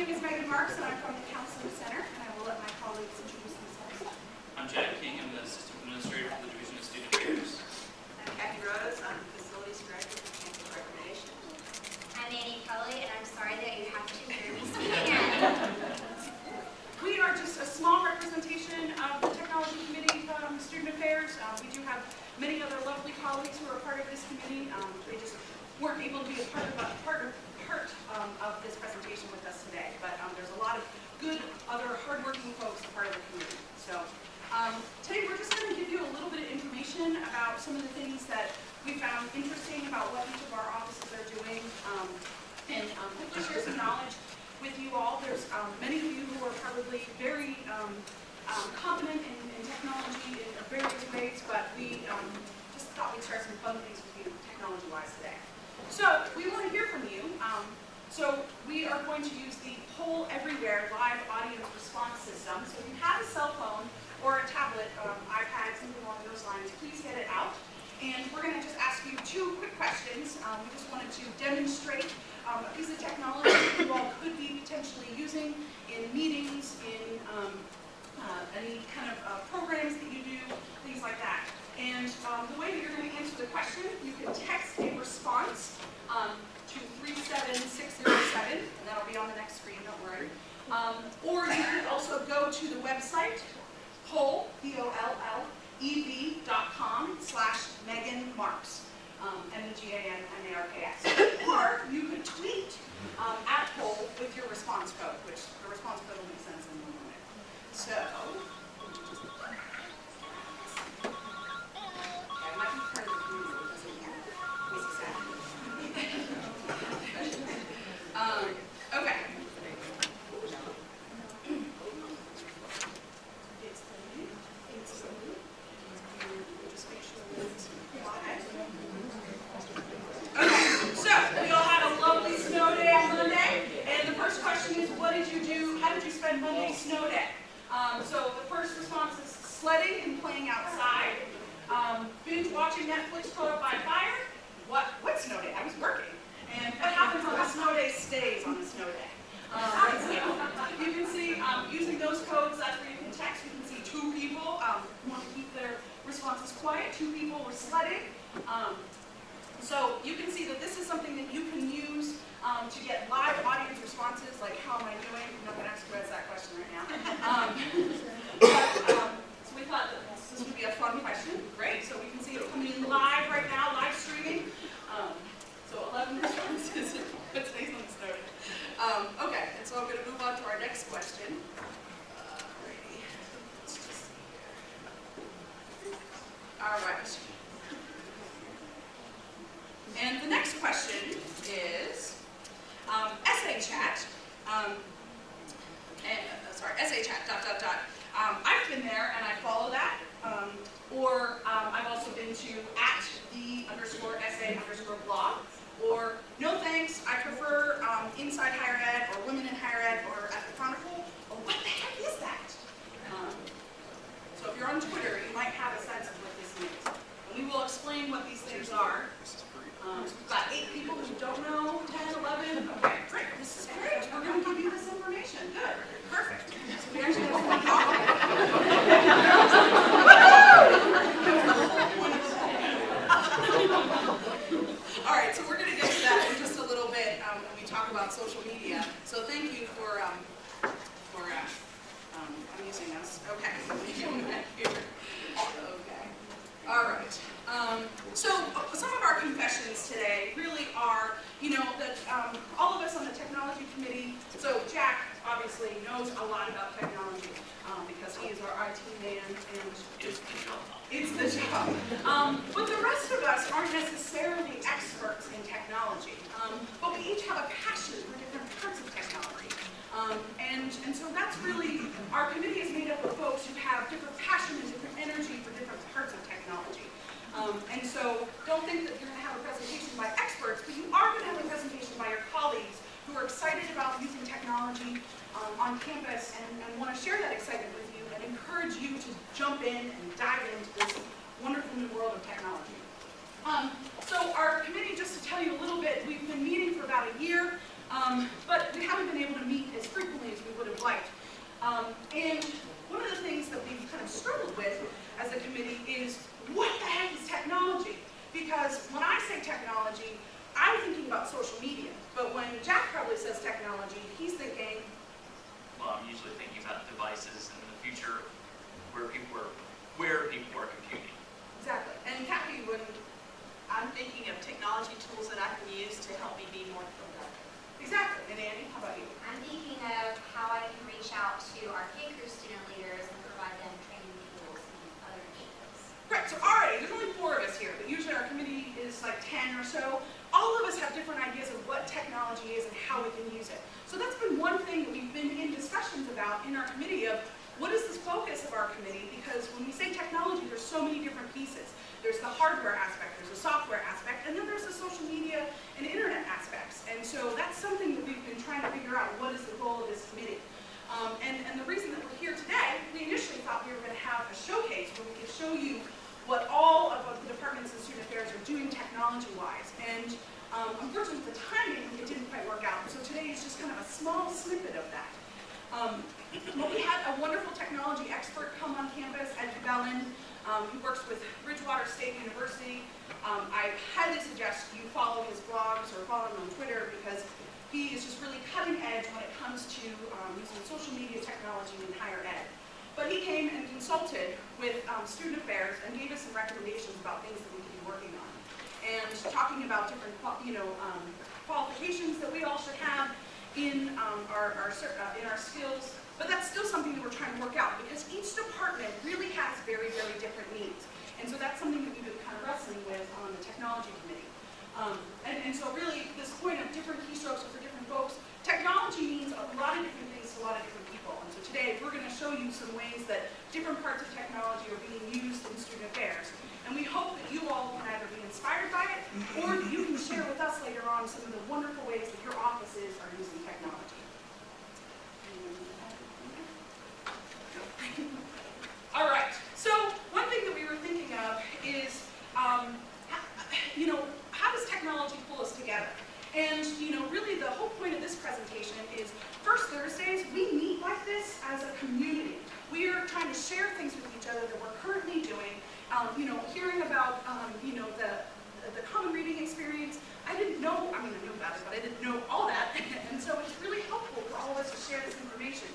name is Megan Marks, and I'm from the Counseling Center, and I will let my colleagues introduce themselves. I'm Jack King. I'm the Assistant Administrator for the Division of Student Affairs. I'm Kathy Rose. I'm Facilities Director for Campus Recreation. I'm Annie Kelly, and I'm sorry that you have to hear me speak again. We are just a small representation of the Technology Committee Student Affairs. We do have many other lovely colleagues who are part of this committee. They just weren't able to be a part of this presentation with us today. But there's a lot of good other hardworking folks a part of the community. So today we're just going to give you a little bit of information about some of the things that we found interesting about what each of our offices are doing, and hopefully share some knowledge with you all. There's many of you who are probably very competent in technology in various ways, but we just thought we'd share some fun things with you technology-wise today. So we want to hear from you. So we are going to use the Poll Everywhere live audience response system. So if you have a cell phone or a tablet, iPad, something along those lines, please get it out. And we're going to just ask you two quick questions. We just wanted to demonstrate a piece of technology that you all could be potentially using in meetings, in any kind of programs that you do, things like that. And the way that you're going to answer the question, you can text a response to 37607, and that'll be on the next screen, don't worry. Or you can also go to the website, poll, POLLEV.com/Megan Marks, MEGANMARKS. Or you could tweet at poll with your response code, which the response code will make sense in a moment. So, I might be part of the community, which is okay. Monday snow day. So the first response is sledding and playing outside. Binge watching Netflix caught up by fire. What snow day? I was working. And what happens on a snow day stays on a snow day. So you can see using those codes, that's where you can text. You can see two people who want to keep their responses quiet. Two people were sledding. So you can see that this is something that you can use to get live audience responses, like how am I doing? I'm not going to ask you guys that question right now. So we thought that this would be a fun question. Great, so we can see it coming in live right now, live streaming. So 11 responses, but today's on the snow day. Okay, and so I'm going to move on to our next question. Let's just see here. All right. And the next question is essay chat. Essay chat, ... I've been there and I follow that. Or I've also been to @the_essay_blog. Or no thanks, I prefer Inside Higher Ed or Women in Higher Ed or at the Chronicle. Or what the heck is that? So if you're on Twitter, you might have a sense of what this means. And we will explain what these things are. We've got 8 people who don't know, 10, 11. Okay, great. This is great. We're going to give you this information. Good. Perfect. So we actually have one All right, so we're going to get to that in just a little bit when we talk about social media. So thank you for amusing us. Okay. Okay. All right. So some of our confessions today really are, that all of us on the technology committee, so Jack obviously knows a lot about technology because he is our IT man and it's the job. But the rest of us aren't necessarily experts in technology, but we each have a passion for different parts of technology. And so that's really, our committee is made up of folks who have different passion and different energy for different parts of technology. And so don't think that you're going to have a presentation by experts, but you are going to have a presentation by your colleagues who are excited about using technology on campus and want to share that excitement with you and encourage you to jump in and dive into this wonderful new world of technology. So our committee, just to tell you a little bit, we've been meeting for about a year. but we haven't been able to meet as frequently as we would have liked. And one of the things that we've kind of struggled with as a committee is, what the heck is technology? Because when I say technology, I'm thinking about social media. But when Jack probably says technology, he's thinking, Well, I'm usually thinking about devices and the future where people are computing. exactly. And Kathy, when I'm thinking of technology tools that I can use to help me be more productive. exactly. And Andy, how about you? I'm thinking of how I can reach out to our K-Crew student leaders and provide them training tools and other initiatives. Right, so already, there's only 4 of us here, but usually our committee is like 10 or so. All of us have different ideas of what technology is and how we can use it. So that's been one thing that we've been in discussions about in our committee of, what is the focus of our committee? Because when we say technology, there's so many different pieces. There's the hardware aspect, there's the software aspect, and then there's the social media and internet aspects. And so that's something that we've been trying to figure out, what is the goal of this committee? And the reason that we're here today, we initially thought we were going to have a showcase where we could show you what all of the departments and student affairs are doing technology-wise. And unfortunately, the timing, it didn't quite work out. So today is just kind of a small snippet of that. But we had a wonderful technology expert come on campus, Ed Bellin, who works with Bridgewater State University. I highly suggest you follow his blogs or follow him on Twitter, because he is just really cutting edge when it comes to using social media technology in higher ed. But he came and consulted with student affairs and gave us some recommendations about things that we could be working on. And talking about different qualifications that we all should have in our skills. But that's still something that we're trying to work out, because each department really has very, very different needs. And so that's something that we've been kind of wrestling with on the technology committee. And so really, this point of different keystrokes are for different folks. Technology means a lot of different things to a lot of different people. And so today, we're going to show you some ways that different parts of technology are being used in student affairs. And we hope that you all can either be inspired by it, or that you can share with us later on some of the wonderful ways that your offices are using technology. All right, so one thing that we were thinking of is, how does technology pull us together? And, really the whole point of this presentation is, First Thursdays, we meet like this as a community. We are trying to share things with each other that we're currently doing, hearing about, the common reading experience. I knew about it, but I didn't know all that, and so it's really helpful for all of us to share this information.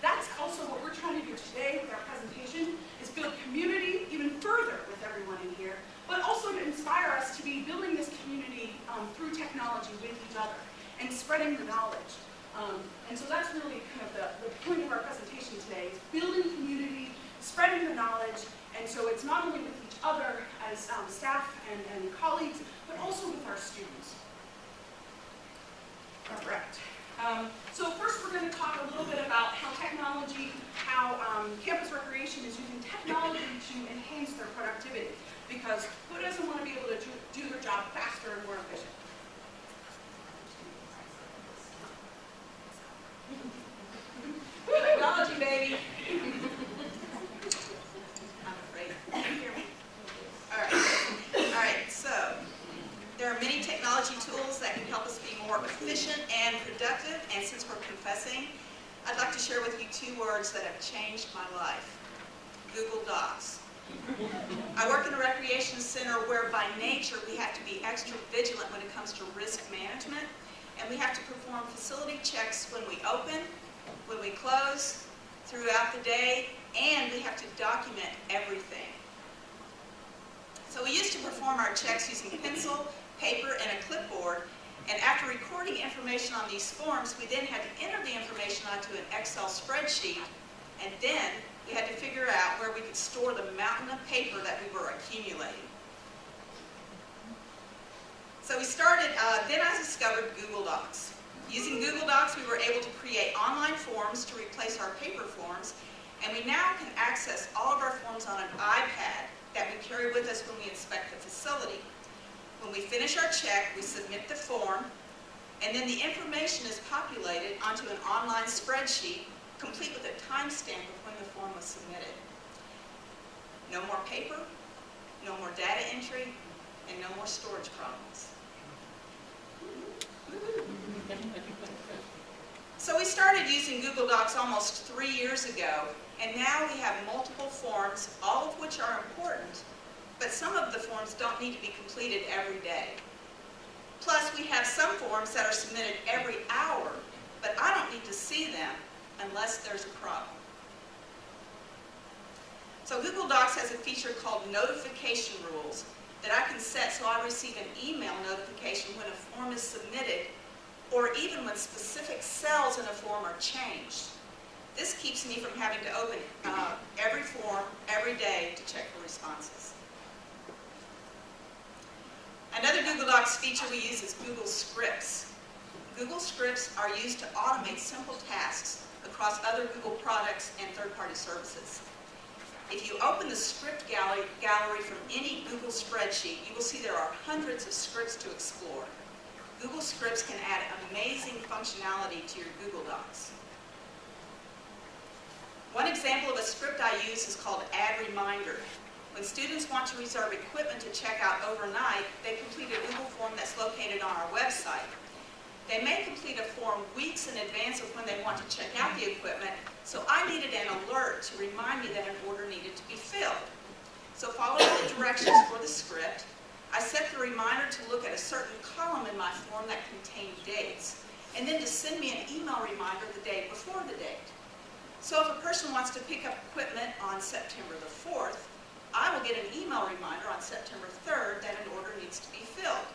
That's also what we're trying to do today with our presentation, is build community even further with everyone in here, but also to inspire us to be building this community through technology with each other and spreading the knowledge. And so that's really kind of the point of our presentation today, is building community, spreading the knowledge, and so it's not only with each other as staff and colleagues, but also with our students. All right. So first we're going to talk a little bit about how campus recreation is using technology to enhance their productivity. Because who doesn't want to be able to do their job faster and more efficient? Technology, baby. I'm afraid. Can you hear me? All right, so there are many technology tools that can help us be more efficient and productive, and since we're confessing, I'd like to share with you 2 words that have changed my life. Google Docs. I work in a recreation center where by nature we have to be extra vigilant when it comes to risk management, and we have to perform facility checks when we open, when we close, throughout the day, and we have to document everything. So we used to perform our checks using pencil, paper, and a clipboard, and after recording information on these forms, we then had to enter the information onto an Excel spreadsheet, and then we had to figure out where we could store the mountain of paper that we were accumulating. So we started, then I discovered Google Docs. Using Google Docs, we were able to create online forms to replace our paper forms, and we now can access all of our forms on an iPad that we carry with us when we inspect the facility. When we finish our check, we submit the form, and then the information is populated onto an online spreadsheet, complete with a timestamp of when the form was submitted. No more paper, no more data entry, and no more storage problems. So we started using Google Docs almost 3 years ago, and now we have multiple forms, all of which are important, but some of the forms don't need to be completed every day. Plus, we have some forms that are submitted every hour, but I don't need to see them unless there's a problem. So Google Docs has a feature called notification rules that I can set so I receive an email notification when a form is submitted, or even when specific cells in a form are changed. This keeps me from having to open every form every day to check for responses. Another Google Docs feature we use is Google Scripts. Google Scripts are used to automate simple tasks across other Google products and third-party services. If you open the script gallery from any Google spreadsheet, you will see there are hundreds of scripts to explore. Google Scripts can add amazing functionality to your Google Docs. One example of a script I use is called Add Reminder. When students want to reserve equipment to check out overnight, they complete a Google form that's located on our website. They may complete a form weeks in advance of when they want to check out the equipment, so I needed an alert to remind me that an order needed to be filled. So following the directions for the script, I set the reminder to look at a certain column in my form that contained dates, and then to send me an email reminder the day before the date. So if a person wants to pick up equipment on September the 4th, I will get an email reminder on September 3rd that an order needs to be filled.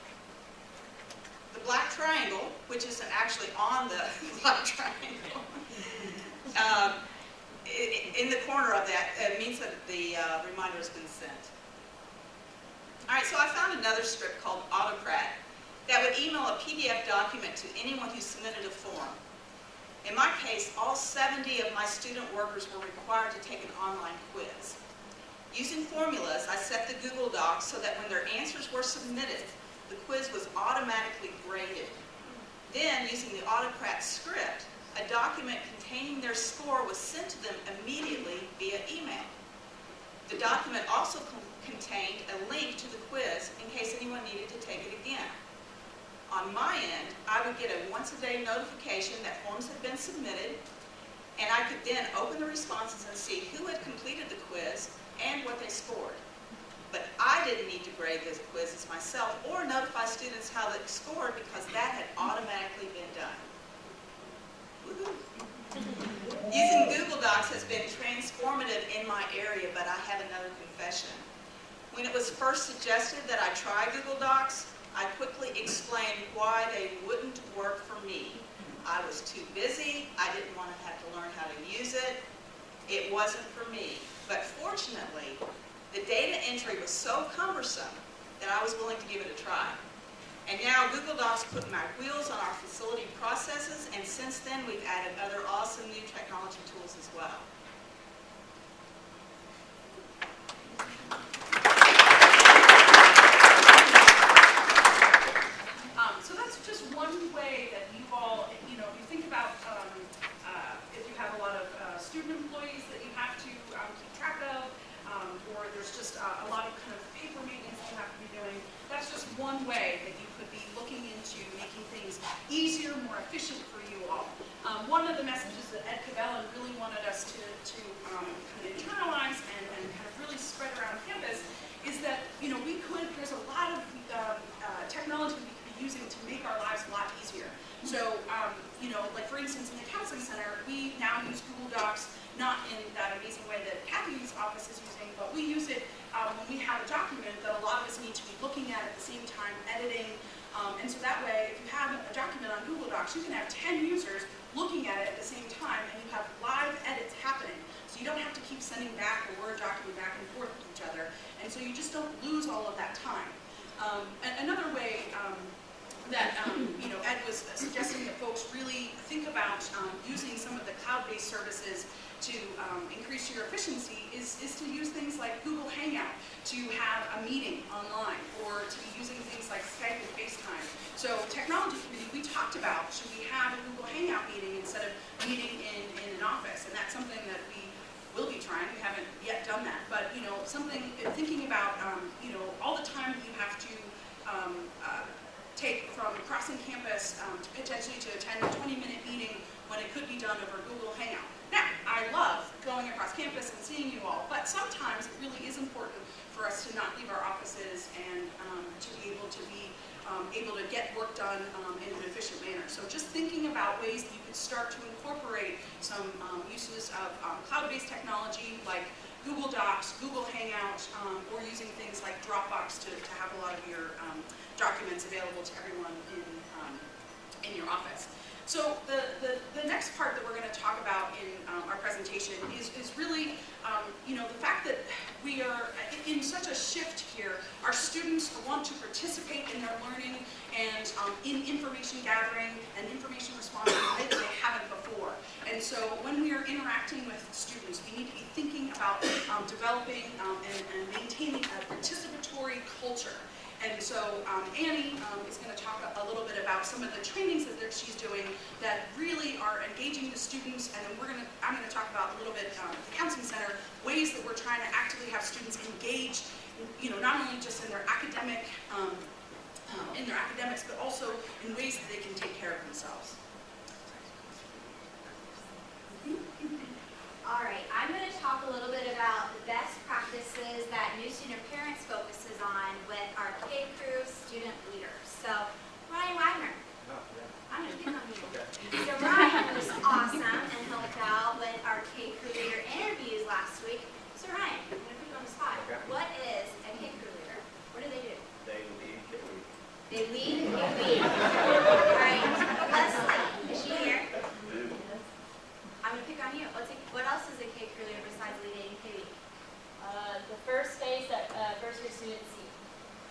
The black triangle, which isn't actually on the black triangle, in the corner of that, means that the reminder has been sent. All right, so I found another script called Autocrat that would email a PDF document to anyone who submitted a form. In my case, all 70 of my student workers were required to take an online quiz. Using formulas, I set the Google Docs so that when their answers were submitted, the quiz was automatically graded. Then, using the Autocrat script, a document containing their score was sent to them immediately via email. The document also contained a link to the quiz in case anyone needed to take it again. On my end, I would get a once-a-day notification that forms had been submitted, and I could then open the responses and see who had completed the quiz and what they scored. But I didn't need to grade those quizzes myself or notify students how they scored because that had automatically been done. Woohoo! Using Google Docs has been transformative in my area, but I have another confession. When it was first suggested that I try Google Docs, I quickly explained why they wouldn't work for me. I was too busy, I didn't want to have to learn how to use it, it wasn't for me. But fortunately, the data entry was so cumbersome that I was willing to give it a try. And now Google Docs put my wheels on our facility processes, and since then we've added other awesome new technology tools as well. So that's just one way that you all, if you think about if you have a lot of student employees that you have to keep track of, or there's just a lot of kind of paper maintenance that you have to be doing, that's just one way that you could be looking into making things easier, more efficient for you all. One of the messages that Ed Cabellon really wanted us to kind of internalize and kind of really spread around campus is that, there's a lot of technology we could be using to make our lives a lot easier. So, like for instance, in the counseling center, we now use Google Docs, not in that amazing way that Kathy's office is using, but we use it when we have a document that a lot of us need to be looking at the same time, editing. And so that way, if you have a document on Google Docs, you can have 10 users looking at it at the same time, and you have live edits happening. So you don't have to keep sending back a Word document back and forth with each other. And so you just don't lose all of that time. Another way that Ed was suggesting that folks really think about using some of the cloud-based services to increase your efficiency is to use things like Google Hangout to have a meeting online, or to be using things like Skype and FaceTime. So technology committee, we talked about, should we have a Google Hangout meeting instead of meeting in an office? And that's something that we will be trying. We haven't yet done that, but thinking about all the time that you have to take from crossing campus potentially to attend a 20-minute meeting when it done over Google Hangout. Now, I love going across campus and seeing you all, but sometimes it really is important for us to not leave our offices and to be able to get work done in an efficient manner. So just thinking about ways that you could start to incorporate some uses of cloud-based technology like Google Docs, Google Hangout, or using things like Dropbox to have a lot of your documents available to everyone in your office. So the next part that we're going to talk about in our presentation is really, the fact that we are in such a shift here. Our students want to participate in their learning and in information gathering and information response in a way that they haven't before. And so when we are interacting with students, we need to be thinking about developing and maintaining a participatory culture. And so Annie is going to talk a little bit about some of the trainings that she's doing that really are engaging the students, and then I'm going to talk about a little bit at the Counseling Center, ways that we're trying to actively have students engaged, not only just in their academics, but also in ways that they can take care of themselves. All right, I'm going to talk a little bit about the best practices that New Student Parents focuses on with our K-Crew student leaders. So, Ryan Wagner. I'm going to pick on you. So Ryan was awesome and helped out with our K-Crew leader interviews last week. So Ryan, I'm going to put you on the spot. What is a K-Crew leader? What do they do? They lead K-Week. They lead K-Week. All right, Leslie, is she here? I'm going to pick on you. What else is a K-Crew leader besides leading K-Week? The first face at first year student C.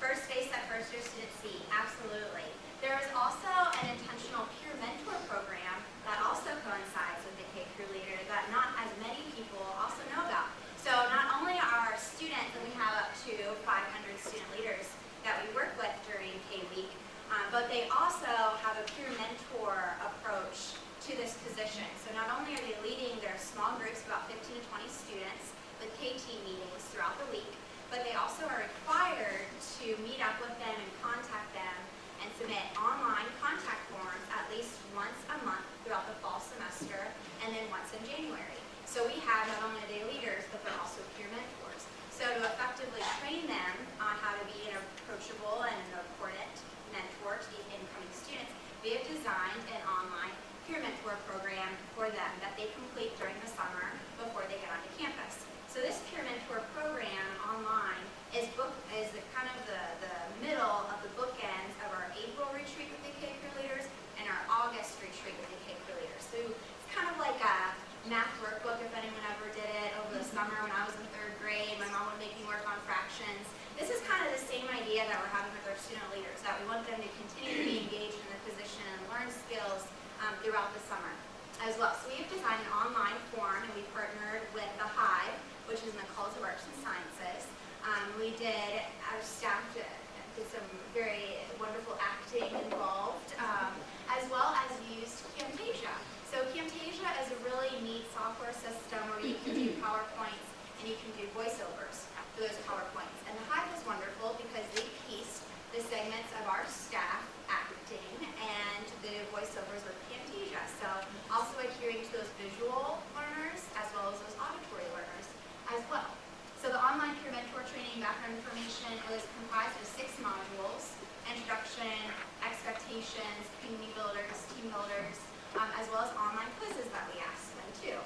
First face at first year student C, absolutely. There is also an intentional peer mentor program that also coincides with the K-Crew leader that not as many people also know about. So not only are our students, and we have up to 500 student leaders that we work with during K-Week, but they also have a peer mentor approach to this position. So not only are they leading their small groups, about 15 to 20 students, with KT meetings throughout the week, but they also are required to meet up with them and contact them and submit online contact forms at least once a month throughout the fall semester and then once in January. So we have not only day leaders, but they're also peer mentors. So to effectively train them on how to be an approachable and an important mentor to these incoming students, we have designed an online peer mentor program for them that they complete during the summer before they get onto campus. So this peer mentor program online is kind of the middle of the bookends of our April retreat with the K-Crew leaders and our August retreat with the K-Crew leaders. So it's kind of like a math workbook if anyone ever did it over the summer when I was in 3rd grade. My mom would make me work on fractions. This is kind of the same idea that we're having with our student leaders, that we want them to continue to be engaged in the position and learn skills throughout the summer as well. So we have designed an online form, and we partnered with the Hive, which is in the College of Arts and Sciences. Our staff did some very wonderful acting involved, as well as used Camtasia. So Camtasia is a really neat software system where you can do PowerPoints and you can do voiceovers for those PowerPoints. And the Hive was wonderful because they pieced the segments of our staff acting and the voiceovers with Camtasia. So also adhering to those visual learners as well as those auditory learners as well. So the online peer mentor training background information is comprised of 6 modules: introduction, expectations, community builders, team builders, as well as online quizzes that we ask them too.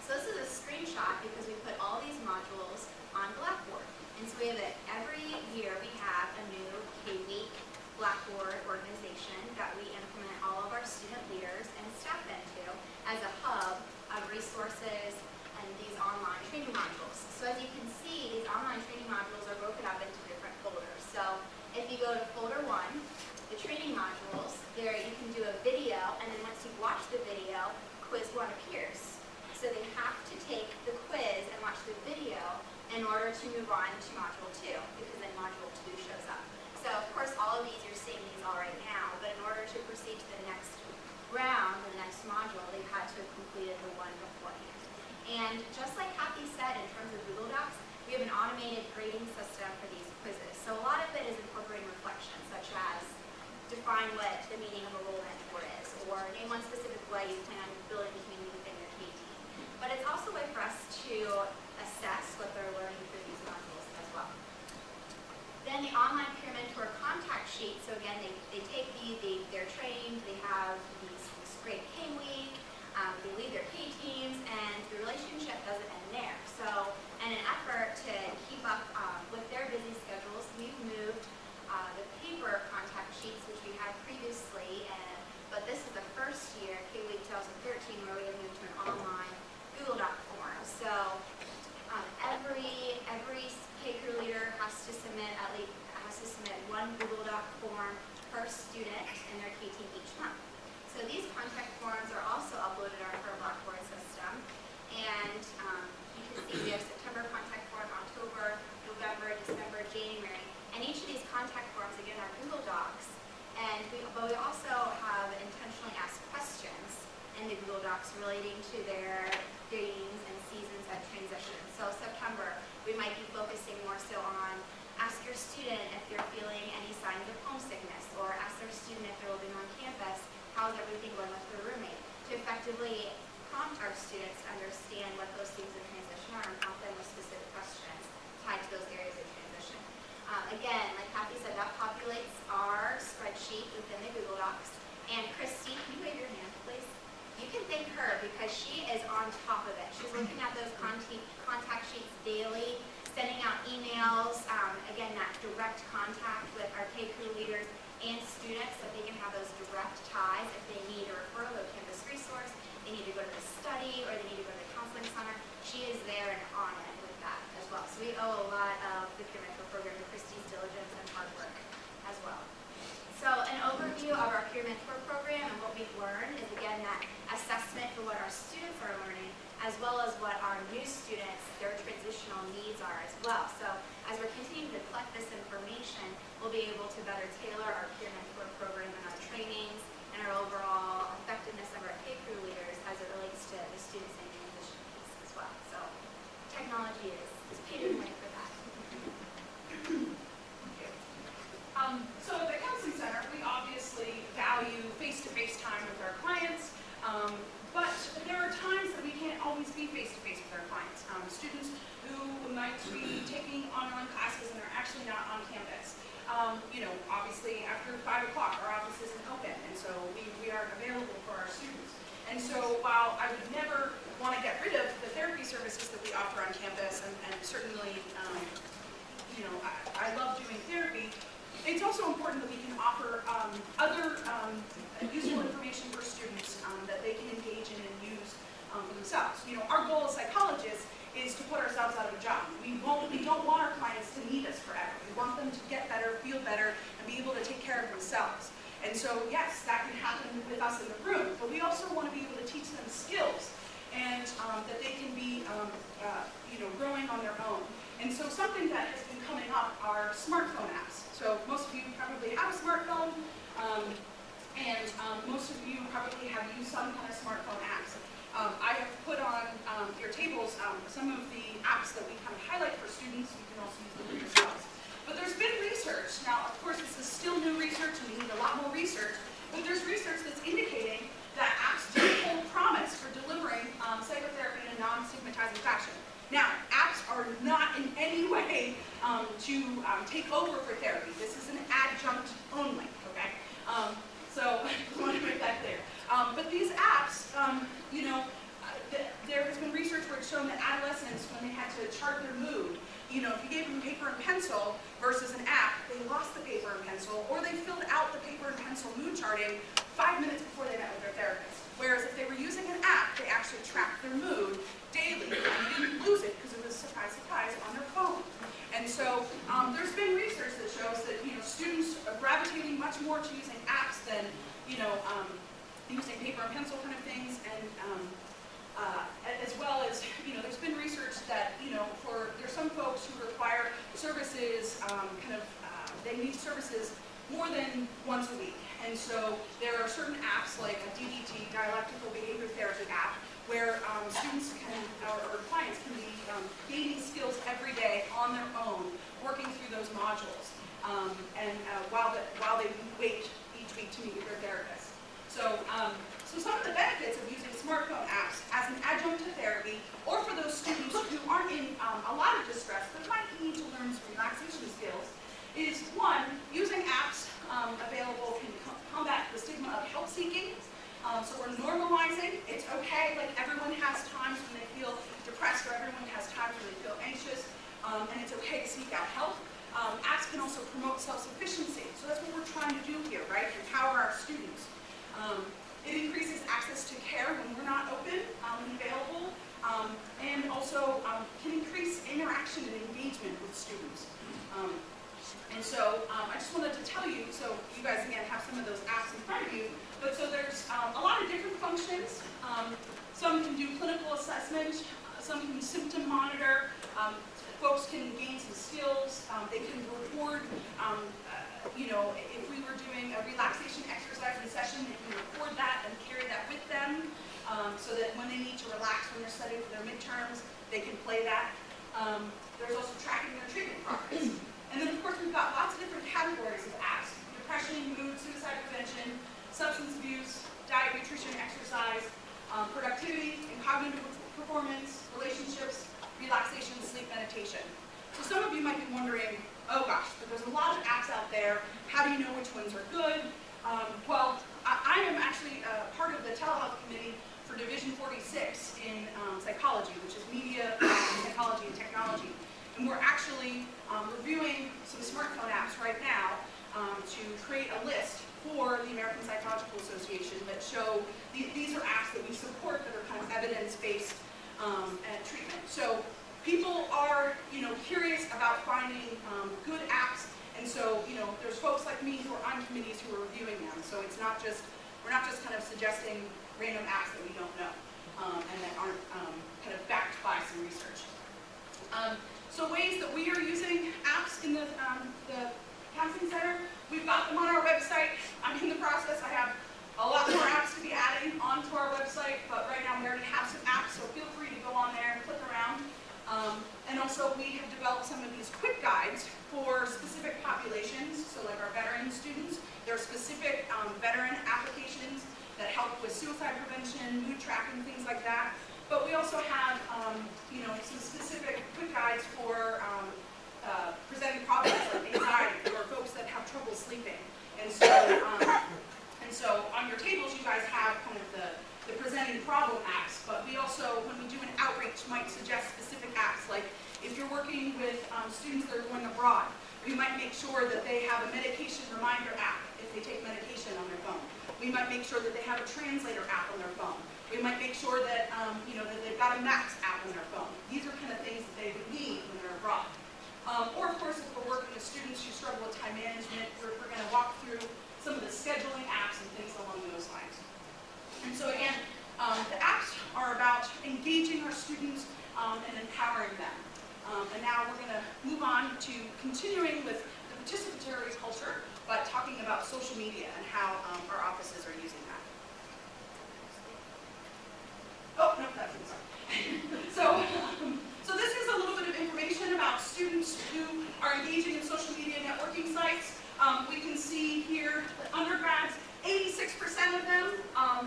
So this is a screenshot because we put all these modules on Blackboard. And so we have it every year. We have a new K-Week Blackboard organization that we implement all of our student leaders and staff into as a hub of resources and these online training modules. So as you can see, these online training modules are broken up into different folders. So if you go to folder 1, the training modules, there you can do a video, and then once you watch the video, quiz 1 appears. So they have to take the quiz and watch the video in order to move on to module 2, because then module 2 shows up. So of course all of these, you're seeing these all right now, but in order to proceed to the next round, the next module, they had to have completed the one beforehand. And just like Kathy said, in terms of Google Docs, we have an automated grading system for these quizzes. So a lot of it is incorporating reflection, such as define what the meaning of a role mentor is, or name one specific way you plan on building community within your K team. But it's also a way for us to assess what they're learning through these modules as well. Then the online peer mentor contact sheet. So again, they take they're trained, they have this great K week, they lead their K teams, and the relationship doesn't end there. So in an effort to keep up with their busy schedules, we've moved the paper contact sheets, which we had previously, but this is the first year, K Week 2013, where we have moved to an online Google Doc form. So every K crew leader has to submit one Google Doc form per student in their K team each month. So these contact forms are also uploaded onto our Blackboard system, and you can see we have September contact form, October, November, December, January, and each of these contact forms again are Google Docs, but we also have intentionally asked questions in the Google Docs relating to their themes and seasons of transition. So September, we might be focusing more so on ask your student if they're feeling any signs of homesickness, or ask their student if they're living on campus, how's everything going with their roommate, to effectively prompt our students to understand what those themes of transition are and prompt them with specific questions tied to those areas of transition. Again, like Kathy said, that populates our spreadsheet within the Google Docs. And Christy, can you wave your hand, please? You can thank her because she is on top of it. She's looking at those contact sheets daily, sending out emails, again, that direct contact with our K crew leaders and students so they can have those direct ties if they need a referral or campus resource, they need to go to the study, or they need to go to the counseling center. She is there and on it with that as well. So we owe a lot of the peer mentor program to Christy's diligence and hard work as well. So an overview of our peer mentor program and what we've learned is, again, that assessment for what our students are learning, as well as what our new students, their transitional needs are as well. So as we're continuing to collect this information, we'll be able to better tailor our peer mentor program and our trainings and our overall effectiveness of our K crew leaders as it relates to the students and transition piece as well. So technology is paving the way for that. So at the Counseling Center, we obviously value face-to-face time with our clients, but there are times that we can't always be face-to-face with our clients. Students who might be taking online classes and are actually not on campus. Obviously after 5 o'clock, our office isn't open, and so we aren't available for our students. And so while I would never want to get rid of the therapy services that we offer on campus, and certainly, I love doing therapy, it's also important that we can offer other useful information for students that they can engage in and use for themselves. Our goal as psychologists is to put ourselves out of a job. We don't want our clients to need us forever. We want them to get better, feel better, and be able to take care of themselves. And so, yes, that can happen with us in the room, but we also want to be able to teach them skills and that they can be, growing on their own. And so something that has been coming up are smartphone apps. So most of you probably have a smartphone, and most of you probably have used some kind of smartphone apps. I have put on your tables some of the apps that we kind of highlight for students. You can also use them for yourselves. But there's been research. Now, of course, this is still new research, and we need a lot more research. But there's research that's indicating that apps do hold promise for delivering psychotherapy in a non-stigmatizing fashion. Now, apps are not in any way to take over for therapy. This is an adjunct only, okay? So I want to make that clear. But these apps, there has been research where it's shown that adolescents, when they had to chart their mood, if you gave them paper and pencil versus an app, they lost the paper and pencil, or they filled out the paper and pencil mood charting 5 minutes before they met with their therapist. Whereas if they were using an app, they actually tracked their mood daily, and they didn't lose it because it was surprise, surprise on their phone. And so there's been research that shows that students are gravitating much more to using apps than using paper and pencil kind of things, and as well as there's been research that there's some folks who require services they need services more than once a week. And so there are certain apps like a DBT, Dialectical Behavior Therapy app, where students or clients can be gaining skills every day on their own, working through those modules, while they wait each week to meet with their therapist. So So some of the benefits of using smartphone apps as an adjunct to therapy, or for those students who aren't in a lot of distress but might need to learn some relaxation skills, is one, using apps available can combat the stigma of help seeking. So we're normalizing. It's okay, like everyone has times when they feel depressed, or everyone has times when they feel anxious, and it's okay to seek out help. Apps can also promote self-sufficiency. So that's what we're trying to do here, right? Empower our students. It increases access to care when we're not open and available, and also can increase interaction and engagement with students. And so I just wanted to tell you, so you guys again have some of those apps in front of you, but so there's a lot of different functions. Some can do clinical assessment, some can symptom monitor, folks can gain some skills, they can record, you know, if we were doing a relaxation exercise in session, they can record that and carry that with them, so that when they need to relax when they're studying for their midterms, they can play that. There's also tracking their treatment progress. And then of course we've got lots of different categories of apps: depression, mood, suicide prevention, substance abuse, diet, nutrition, exercise, productivity and cognitive performance, relationships, relaxation, sleep, meditation. So some of you might be wondering, oh gosh, but there's a lot of apps out there. How do you know which ones are good? Well, I am actually part of the telehealth committee for Division 46 in psychology, which is media, psychology, and technology. And we're actually reviewing some smartphone apps right now to create a list for the American Psychological Association that show these are apps that we support that are kind of evidence-based treatment. So people are, you know, curious about finding good apps, and so, you know, there's folks like me who are on committees who are reviewing them. So it's not just, we're not just kind of suggesting random apps that we don't know and that aren't kind of backed by some research. So ways that we are using apps in the counseling center, we've got them on our website. I'm in the process. I have a lot more apps to be adding onto our website, but right now we already have some apps, so feel free to go on there and click around. And also we have developed some of these quick guides for specific populations, so like our veteran students. There are specific veteran applications that help with suicide prevention, mood tracking, things like that. But we also have, you know, some specific quick guides for presenting problems like anxiety or folks that have trouble sleeping. And so on your tables, you guys have kind of the presenting problem apps. But we also, when we do an outreach, might suggest specific apps. Like if you're working with students that are going abroad, we might make sure that they have a medication reminder app if they take medication on their phone. We might make sure that they have a translator app on their phone. We might make sure that, you know, that they've got a Maps app on their phone. These are kind of things that they would need when they're abroad. Or of course, if we're working with students who struggle with time management, we're going to walk through some of the scheduling apps and things along those lines. And so again, the apps are about engaging our students and empowering them. And now we're going to move on to continuing with the participatory culture, but talking about social media and how our offices are using that. Oh, no, that's sorry. So this is a little bit of information about students who are engaging in social media networking sites. We can see here that undergrads, 86% of them,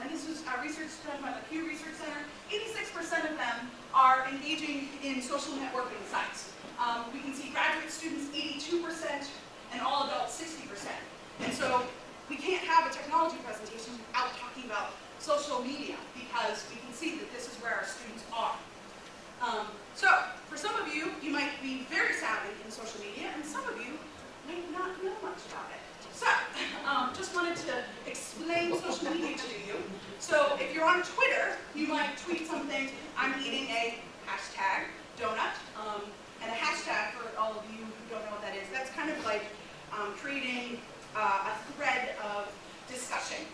and this was research done by the Pew Research Center, 86% of them are engaging in social networking sites. We can see graduate students, 82%, and all adults, 60%. And so we can't have a technology presentation without talking about social media, because we can see that this is where our students are. So for some of you, you might be very savvy in social media, and some of you might not know much about it. So just wanted to explain social media to you. So if you're on Twitter, you might tweet something, I'm eating a hashtag donut, and a hashtag, for all of you who don't know what that is, that's kind of like creating a thread of discussion.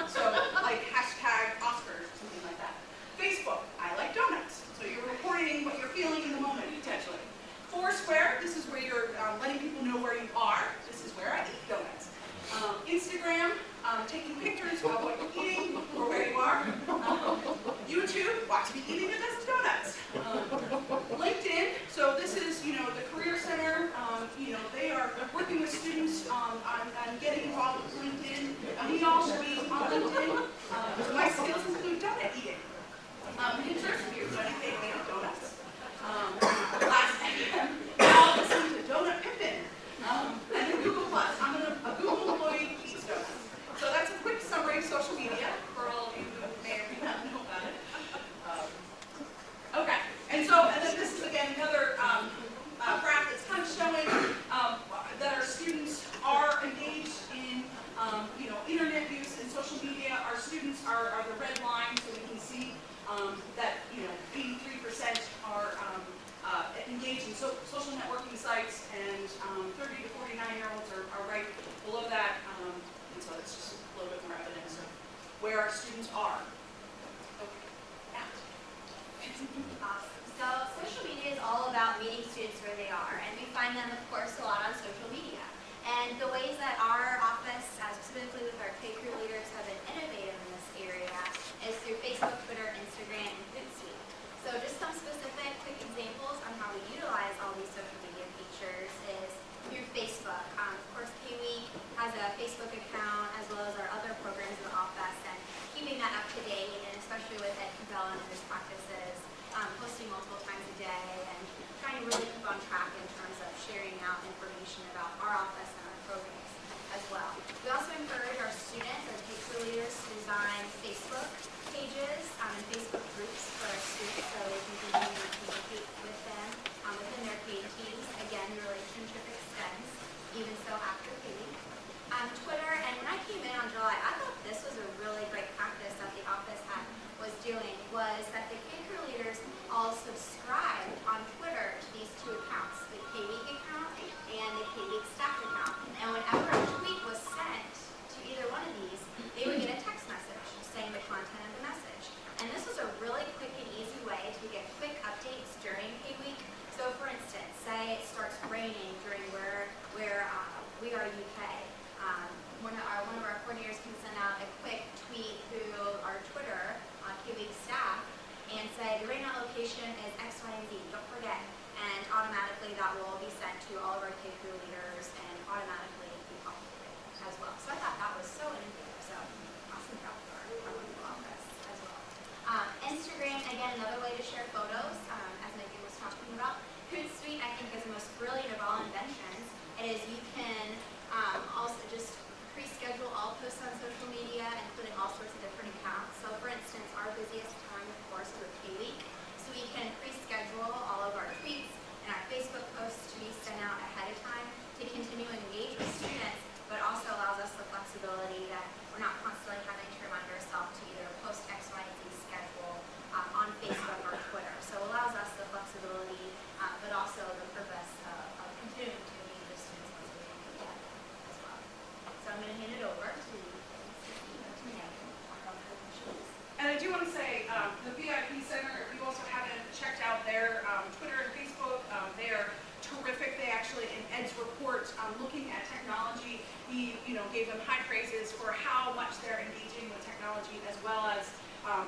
So like hashtag Oscars or something like that. Facebook, I like donuts. So you're reporting what you're feeling in the moment, potentially. Foursquare, this is where you're letting people know where you are. This is where I eat donuts. Instagram, taking pictures of what you're eating or where you are. YouTube, watch me eating a dozen donuts. LinkedIn, so this is, you know, the Career Center. You know, they are working with students on getting involved with LinkedIn. We all should be on LinkedIn. So my Pinterest, if you're funny, they make donuts. Last time, now listen to Donut Pippin. And then Google Plus. I'm a Google employee who eats donuts. So that's a quick summary of social media for all of you who may or may not know about it. Okay, and then this is again another graph that's kind of showing that our students are engaged in internet use and social media. Our students are the red line, so we can see that 83% are engaged in social networking sites, and 30 to 49-year-olds are right below that. And so it's just a little bit more evidence of where our students are. Okay, Matt. Awesome. So social media is all about meeting students where they are, and we find them, of course, a lot on social media. And the ways that our office, specifically with our K-Crew leaders, have been innovative in this area is through Facebook, Twitter, Instagram, and Hootsuite. So just some specific quick examples on how we utilize all these social media features is through Facebook. Of course, K-Week has a Facebook account as well as our other programs in the office, and keeping that up to date, and especially with Ed Cabell and his practices, posting multiple times a day and trying to really keep on track in terms of sharing out information about our office and our programs as well. We also encourage our students and K-Crew leaders to design Facebook pages and Facebook groups for our students so they can continue to communicate with them within their K teams. Again, the relationship extends, even so after K-Week. Twitter, and when I came in on July, I thought this was a really great practice that the office was doing, was that the K-Crew leaders all subscribed on Twitter to these two accounts, the K-Week account and the K-Week staff account. And whenever a tweet was sent to either one of these, they would get a text message saying the content of the message. And this was a really quick and easy way to get quick updates during K-Week. So for instance, say it starts raining during where we are UK. One of our coordinators can send out a quick tweet through our Twitter on K-Week staff and say the rain out location is X, Y, and Z, don't forget. And automatically that will be sent to all of our K-Crew leaders and automatically be populated as well. So I thought that was so innovative. So awesome job for our wonderful office as well. Instagram, again, another way to share photos, as Megan was talking about. Hootsuite, I think, is the most brilliant of all inventions. It is you can also just pre-schedule all posts on social media, including all sorts of different accounts. So for instance, our busiest time, of course, is with K-Week. So we can pre-schedule all of our tweets and our Facebook posts to be sent out ahead of time to continue to engage with students, but also allows us the flexibility that we're not constantly having to remind ourselves to either post X, Y, and Z schedule on Facebook or Twitter. So it allows us the flexibility, but also the purpose of continuing to engage with students once we can get as well. So I'm going to hand it over to Megan. And I do want to say, the VIP Center, if you also haven't checked out their Twitter and Facebook, they are terrific. They actually, in Ed's report, looking at technology, he gave them high praises for how much they're engaging with technology, as well as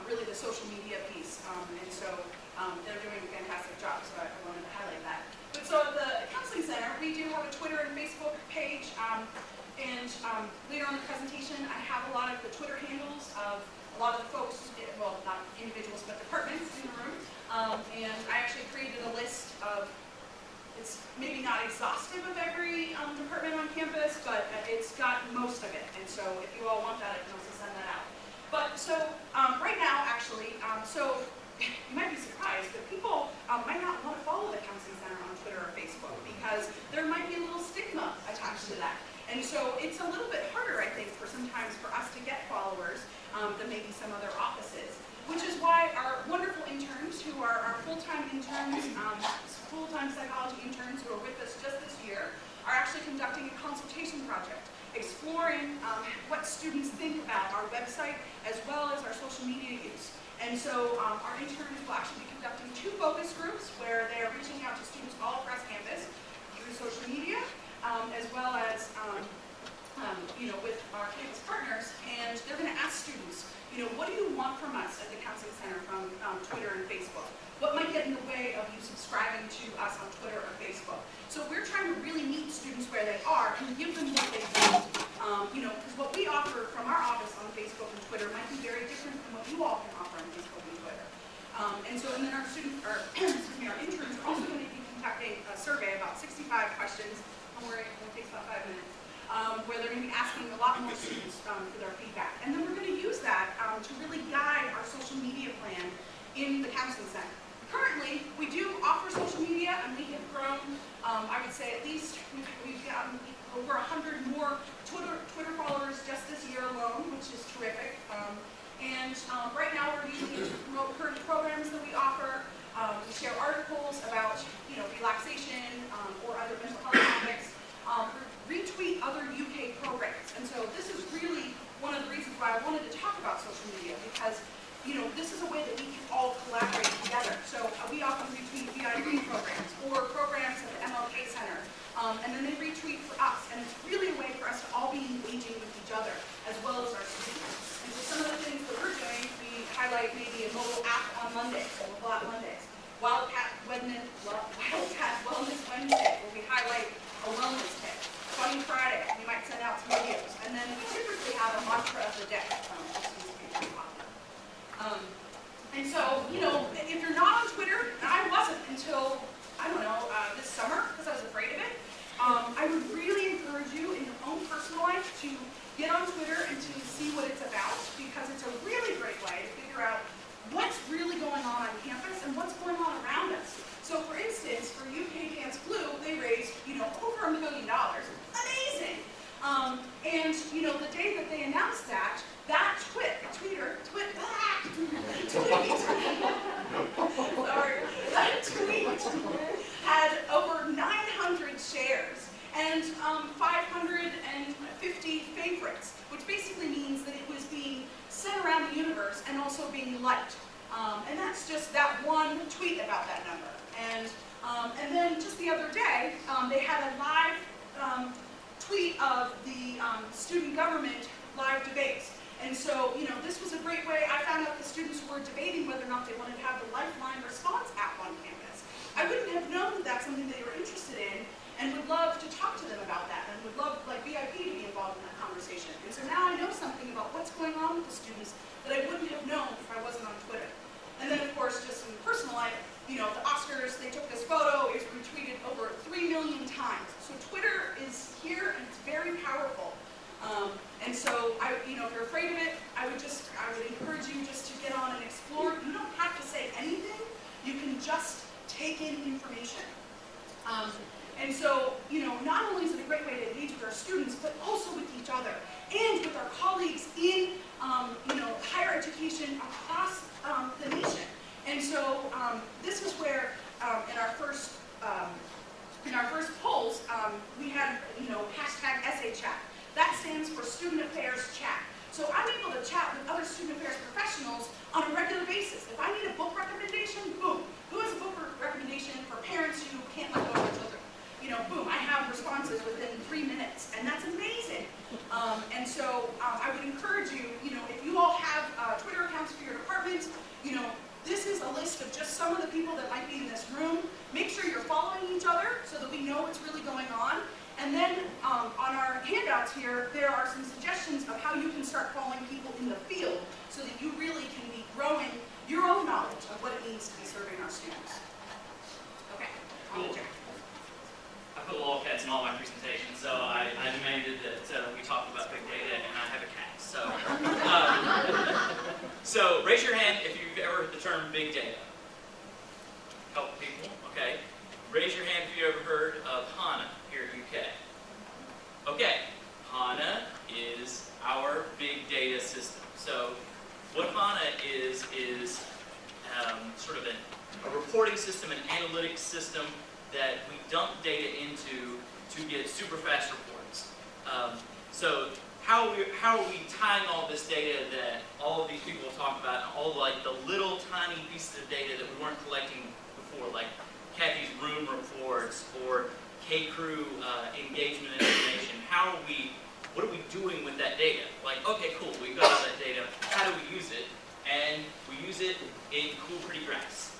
really the social media piece. And so they're doing a fantastic job, so I wanted to highlight that. But so the Counseling Center, we do have a Twitter and Facebook page. And later on in the presentation, I have a lot of the Twitter handles of a lot of the folks, well, not individuals, but departments in the room. And I actually created a list of, it's maybe not exhaustive of every department on campus, but it's got most of it. And so if you all want that, I can also send that out. But so right now, actually, so you might be surprised, but people might not want to follow the Counseling Center on Twitter or Facebook because there might be a little stigma attached to that. And so it's a little bit harder, I think, sometimes for us to get followers than maybe some other offices, which is why our wonderful interns, who are our full-time interns, full-time psychology interns who are with us just this year, are actually conducting a consultation project, exploring what students think about our website as well as our social media use. And so our interns will actually be conducting 2 focus groups where they are reaching out to students all across campus through social media, as well as with our campus partners, and they're going to ask students, what do you want from us at the Counseling Center from Twitter and Facebook? What might get in the way of you subscribing to us on Twitter or Facebook? So we're trying to really meet students where they are and give them what they want. Because what we offer from our office on Facebook and Twitter might be very different from what you all can offer on Facebook and Twitter. And so, and then our our interns are also going to be conducting a survey, about 65 questions. Don't worry, it takes about 5 minutes. Where they're going to be asking a lot more students for their feedback. And then we're going to use that to really guide our social media plan in the Counseling Center. Currently, we do offer social media, and we have grown, I would say at least, we've gotten over 100 more Twitter followers just this year alone, which is terrific. Right now, we're using it to promote current programs that we offer. We share articles about, relaxation or other mental health topics. Retweet other UK programs. And so this is really one of the reasons why I wanted to talk about social media, because this is a way that we can all collaborate together. So we often retweet VIP programs or programs at the MLK Center, and then they retweet for us. And it's really a way for us to all be engaging with each other, as well as our students. And so some of the things that we're doing, we highlight maybe a mobile app on Mondays, mobile app Mondays. Wildcat Wellness Wednesday, where we highlight a wellness tip. Funny Friday, we might send out some videos. And then we typically have a mantra of the day. This seems to be pretty popular. And so, if you're not on Twitter, and I wasn't until, this summer, because I was afraid of it, I would really encourage you in your own personal life to get on Twitter and to see what it's about, because it's a really great way to figure out what's really going on campus and what's going on around us. So for instance, for UK Dance Blue, they raised, over $1 million. Amazing! The day that they announced that tweet had over 900 shares and 550 favorites, which basically means that it was being sent around the universe and also being liked. And that's just that one tweet about that number. And then just the other day, they had a live tweet of the student government live debates. And so, this was a great way. I found out the students were debating whether or not they wanted to have the Lifeline Response app on campus. I wouldn't have known that that's something they were interested in, and would love to talk to them about that, and would love, like VIP, to be involved in that conversation. And so now I know something about what's going on with the students that I wouldn't have known if I wasn't on Twitter. And then, of course, just in personal life, the Oscars, they took this photo, it was retweeted over 3 million times. So Twitter is here, and it's very powerful. And so, if you're afraid of it, I would encourage you just to get on and explore. You don't have to say anything. You can just take in information. And so, not only is it a great way to engage with our students, but also with each other and with our colleagues in, higher education across the nation. And so, this is where, in our first polls, we had, #SAChat. That stands for Student Affairs Chat. So I'm able to chat with other student affairs professionals on a regular basis. If I need a book recommendation, boom. Who has a book recommendation for parents who can't let go of their children? Boom, I have responses within 3 minutes, and that's amazing. And so I would encourage you, if you all have Twitter accounts for your departments, this is a list of just some of the people that might be in this room. Make sure you're following each other so that we know what's really going on. And then on our handouts here, there are some suggestions of how you can start following people in the field so that you really can be growing your own knowledge of what it means to be serving our students. Okay. Cool. I put lolcats in all my presentations, so I demanded that we talk about big data, and I have a cat. So raise your hand if you've ever heard the term big data. A couple people, okay. Raise your hand if you've ever heard of Hana here in UK. Okay, Hana is our big data system. So what Hana is sort of a reporting system, an analytics system that we dump data into to get super fast reports. So how are we tying all this data that all of these people talk about, and all like the little tiny pieces of data that we weren't collecting before, like Kathy's room reports or K-Crew engagement information? What are we doing with that data? Like, okay, cool, we got all that data. How do we use it? And we use it in cool, pretty graphs.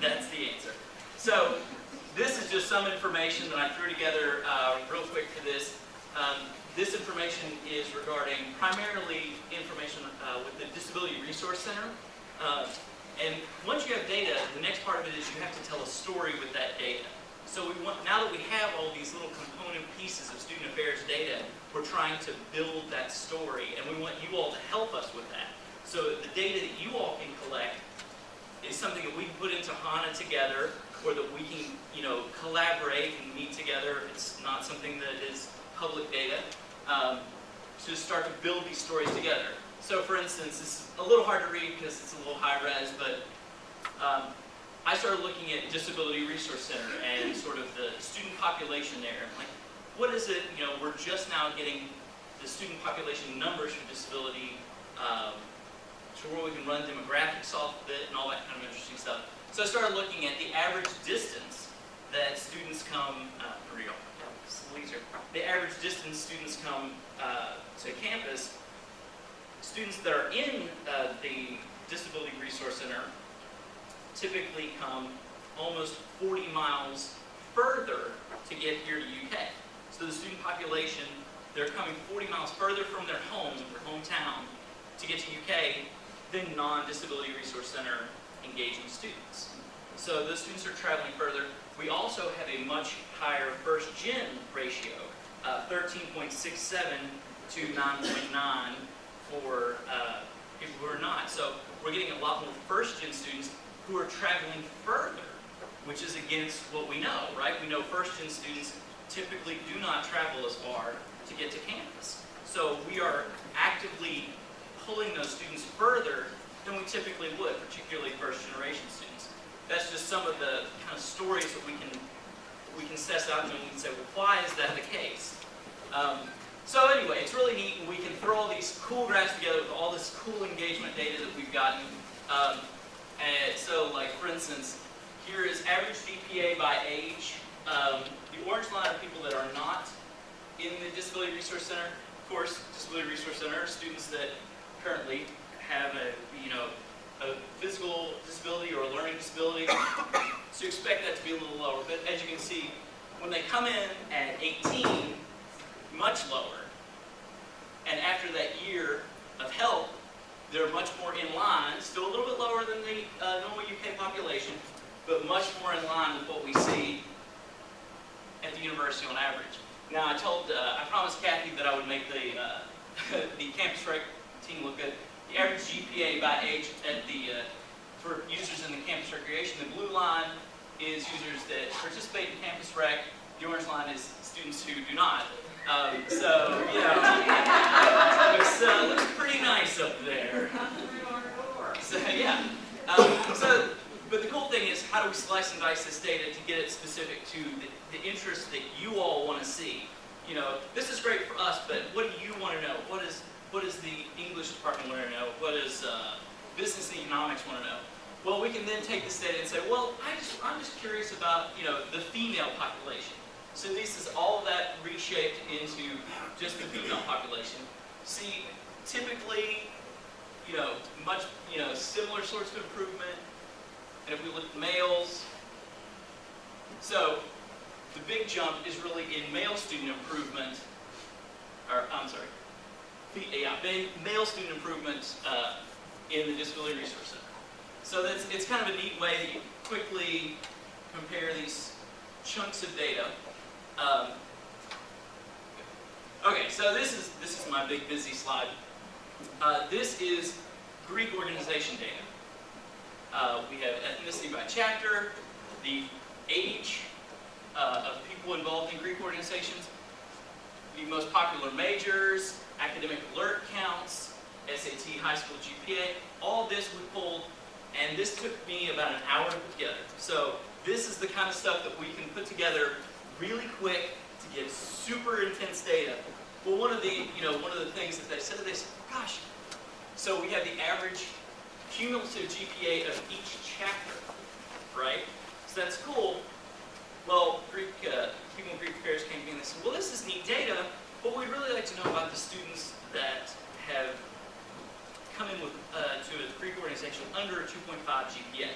That's the answer. So this is just some information that I threw together real quick for this. This information is regarding primarily information with the Disability Resource Center. And once once you have data, the next part of it is you have to tell a story with that data. So now that we have all these little component pieces of student affairs data, we're trying to build that story, and we want you all to help us with that. So the data that you all can collect is something that we can put into Hana together, or that we can, collaborate and meet together if it's not something that is public data, to start to build these stories together. So for instance, it's a little hard to read because it's a little high res, but I started looking at Disability Resource Center and sort of the student population there. Like, what is it, we're just now getting the student population numbers for disability to where we can run demographics off of it and all that kind of interesting stuff. So I started looking at the average distance that students come, the average distance students come to campus. Students that are in the Disability Resource Center typically come almost 40 miles further to get here to UK. So the student population, they're coming 40 miles further from their home, their hometown, to get to UK than non-Disability Resource Center engaging students. So those students are traveling further. We also have a much higher first-gen ratio, 13.67 to 9.9 for people who are not. So we're getting a lot more first-gen students who are traveling further, which is against what we know, right? We know first-gen students typically do not travel as far to get to campus. So we are actively pulling those students further than we typically would, particularly first-generation students. That's just some of the kind of stories that we can suss out, and we can say, well, why is that the case? So anyway, it's really neat, and we can throw all these cool graphs together with all this cool engagement data that we've gotten. And so, like, for instance, here is average GPA by age. The orange line are people that are not in the Disability Resource Center. Of course, Disability Resource Center are students that currently have a physical disability or a learning disability. So you expect that to be a little lower. But as you can see, when they come in at 18, much lower. And after that year of help, they're much more in line, still a little bit lower than the normal UK population, but much more in line with what we see at the university on average. Now, I promised Kathy that I would make the the campus rec team look good. The average GPA by age for users in the campus recreation, the blue line is users that participate in campus rec. The orange line is students who do not. So, it looks pretty nice up there. So, yeah. But the cool thing is, how do we slice and dice this data to get it specific to the interests that you all want to see? This is great for us, but what do you want to know? What does the English department want to know? What does business and economics want to know? Well, we can then take this data and say, well, I'm just curious about, the female population. So this is all of that reshaped into just the female population. See, typically, much, similar sorts of improvement. And if we look at males, so the big jump is really in male student improvement, male student improvement in the Disability Resource Center. So it's kind of a neat way that you quickly compare these chunks of data. Okay, so this is my big busy slide. This is Greek organization data. We have ethnicity by chapter, the age of people involved in Greek organizations, the most popular majors, academic alert counts, SAT, high school GPA. All this we pulled, and this took me about an hour to put together. So this is the kind of stuff that we can put together really quick to get super intense data. Well, one of the things that they said, gosh, so we have the average cumulative GPA of each chapter, right? So that's cool. Well, people in Greek affairs came to me and they said, well, this is neat data, but we'd really like to know about the students that have come in with to a Greek organization under a 2.5 GPA,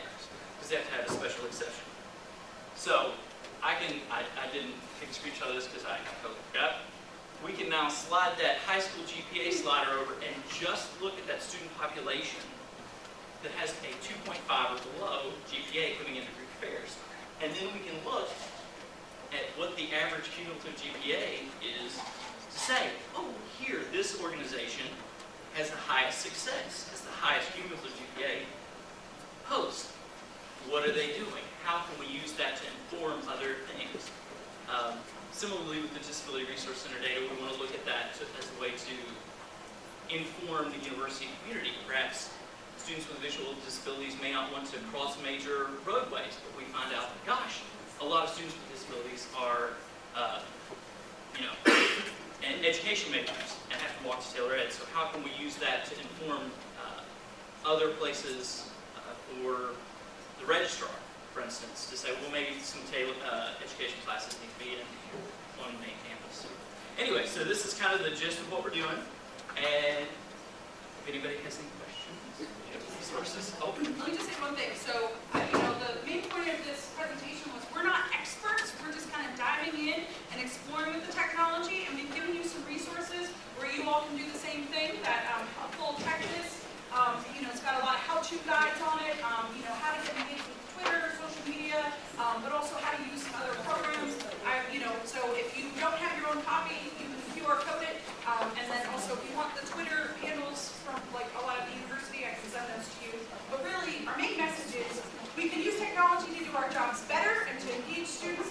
because they have to have a special exception. So I didn't take a screenshot of this because I totally forgot. We can now slide that high school GPA slider over and just look at that student population that has a 2.5 or below cumulative GPA is to say, oh, here, this organization has the highest success, has the highest cumulative GPA post. What are they doing? How can we use that to inform other things? Similarly, with the Disability Resource Center data, we want to look at that as a way to inform the university community. Perhaps students with visual disabilities may not want to cross major roadways, but we find out, gosh, a lot of students with disabilities are, and education majors and have to walk to Taylor Ed. So how can we use that to inform other places for the registrar, for instance, to say, well, maybe some education classes need to be in on the main campus. Anyway, so this is kind of the gist of what we're doing. And if anybody has any questions, resources open. Let me just say one thing. So, the main point of this presentation was we're not experts. We're just kind of diving in and exploring with the technology. And we've given you some resources where you all can do the same thing. That full checklist, it's got a lot of how-to guides on it. How to get engaged with Twitter, social media, but also how to use some other programs. So if you don't have your own copy, you can QR code it. And then also, if you want the Twitter handles from like a lot of the university, I can send those to you. But really, our main message is we can use technology to do our jobs better and to engage students